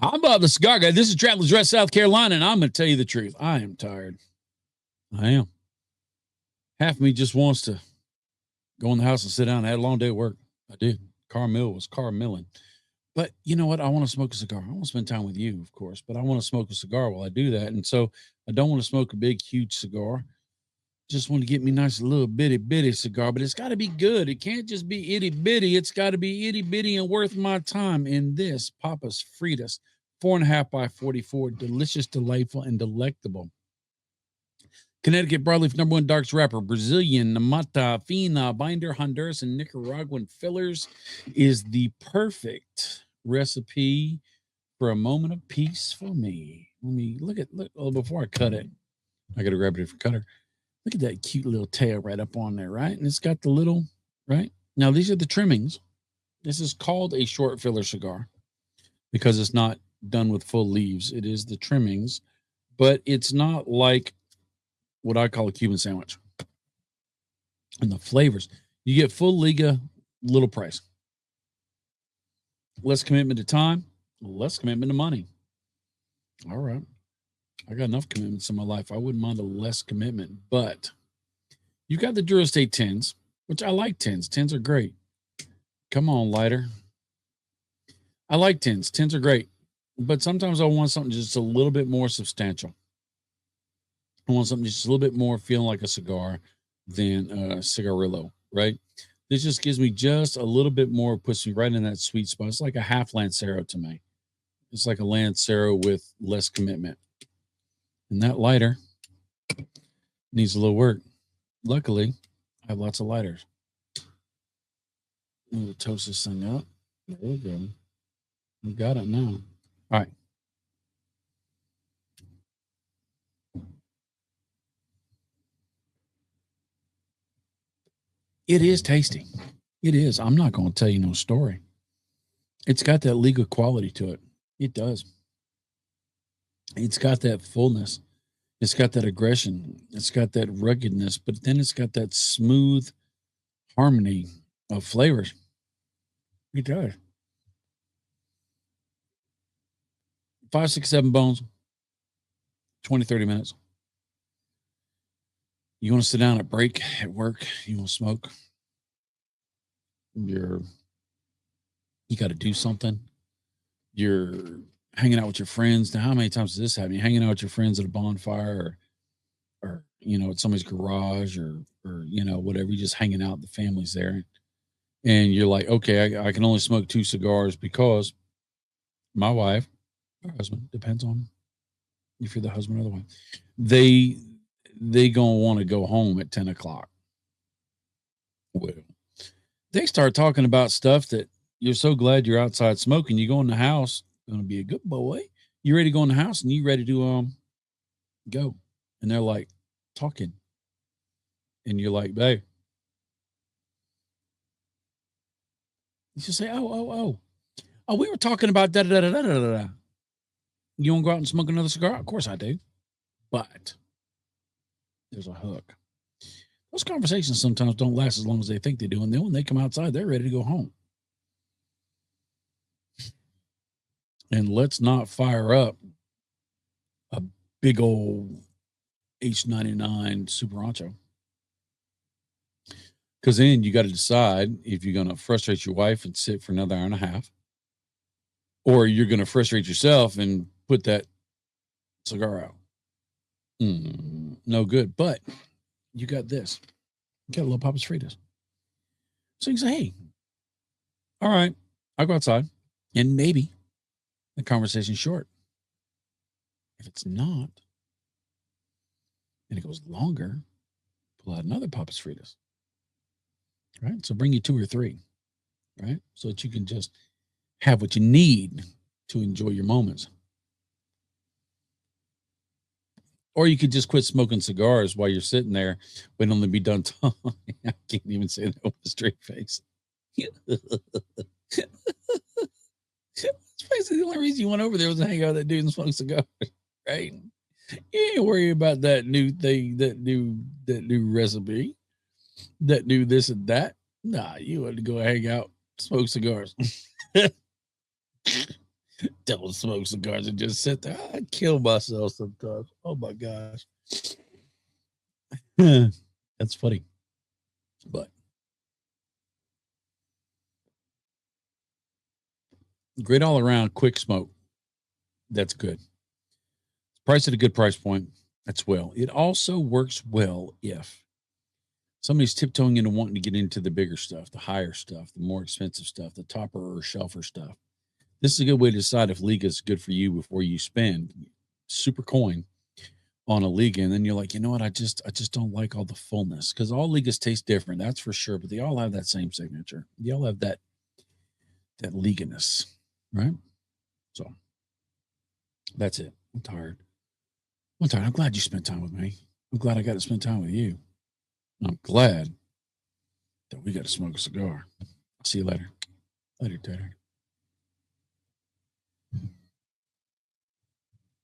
I'm Bob the Cigar Guy. This is Travelers Rest, South Carolina, and I'm going to tell you the truth. I am tired. I am. Half of me just wants to go in the house and sit down. I had a long day at work. I did. Car milling. But you know what? I want to smoke a cigar. I want to spend time with you, of course, but I want to smoke a cigar while I do that. And so I don't want to smoke a big, huge cigar. Just want to get me a nice little bitty cigar, but it's got to be good. It can't just be itty bitty. It's got to be itty bitty and worth my time. In this Papa's Fritas, 4.5 by 44, delicious, delightful, and delectable. Connecticut broadleaf #1 darks wrapper, Brazilian, Mata, Fina, binder, Honduras, and Nicaraguan fillers is the perfect recipe for a moment of peace for me. Let me look. Oh, before I cut it, I got to grab a different cutter. Look at that cute little tail right up on there, right? And it's got the little, right? Now, these are the trimmings. This is called a short filler cigar because it's not done with full leaves. It is the trimmings, but it's not like what I call a Cuban sandwich. And the flavors, you get full liga, little price. Less commitment to time, less commitment to money. All right. I got enough commitments in my life. I wouldn't mind a less commitment, but you got the Durastate 10s, which I like 10s. 10s are great. Come on, lighter. I like 10s. 10s are great, but sometimes I want something just a little bit more substantial. I want something just a little bit more feeling like a cigar than a cigarillo, right? This just gives me just a little bit more, puts me right in that sweet spot. It's like a half Lancero to me. It's like a Lancero with less commitment. And that lighter needs a little work. Luckily, I have lots of lighters. I'm going to toast this thing up. There we go. We got it now. All right. It is tasty. It is. I'm not going to tell you no story. It's got that legal quality to it. It does. It's got that fullness. It's got that aggression. It's got that ruggedness, but then it's got that smooth harmony of flavors. It does. 5, 6, 7 bones, 20, 30 minutes. You want to sit down at break at work, you want to smoke. You got to do something. You're hanging out with your friends. Now, how many times does this happen? You're hanging out with your friends at a bonfire or at somebody's garage or whatever. You're just hanging out. The family's there. And you're like, okay, I can only smoke 2 cigars because my wife or husband, depends on if you're the husband or the wife, they gonna want to go home at 10 o'clock. Well, they start talking about stuff that you're so glad you're outside smoking. You go in the house, gonna be a good boy. You ready to go in the house and you ready to go. And they're like talking. And you're like, babe. You just say, oh, we were talking about da da da da da da. You want to go out and smoke another cigar? Of course I do. But there's a hook. Those conversations sometimes don't last as long as they think they do. And then when they come outside, they're ready to go home. And let's not fire up a big old H99 Super Ancho. Because then you got to decide if you're going to frustrate your wife and sit for another hour and a half, or you're going to frustrate yourself and put that cigar out. No good. But you got this. You got a little Papa's Fritas. So you can say, hey, all right, I'll go outside. And maybe the conversation's short. If it's not, and it goes longer, pull out another Papa's Fritas. Right? So bring you 2 or 3, right? So that you can just have what you need to enjoy your moments. Or you could just quit smoking cigars while you're sitting there, but only be done. I can't even say that with a straight face. It's basically the only reason you went over there was to hang out with that dude and smoke cigars, right? You ain't worry about that new thing, that new recipe, that new this and that. Nah, you want to go hang out, smoke cigars. Devil smoke cigars and just sit there. I kill myself sometimes. Oh my gosh. That's funny. But great all around, quick smoke. That's good. Price at a good price point. That's well. It also works well if somebody's tiptoeing into wanting to get into the bigger stuff, the higher stuff, the more expensive stuff, the topper or shelfer stuff. This is a good way to decide if Liga is good for you before you spend super coin on a Liga. And then you're like, you know what? I just don't like all the fullness, because all Ligas taste different. That's for sure. But they all have that same signature. They all have that Liga-ness, right? So that's it. I'm tired. I'm glad you spent time with me. I'm glad I got to spend time with you. I'm glad that we got to smoke a cigar. I'll see you later. Later, Tater.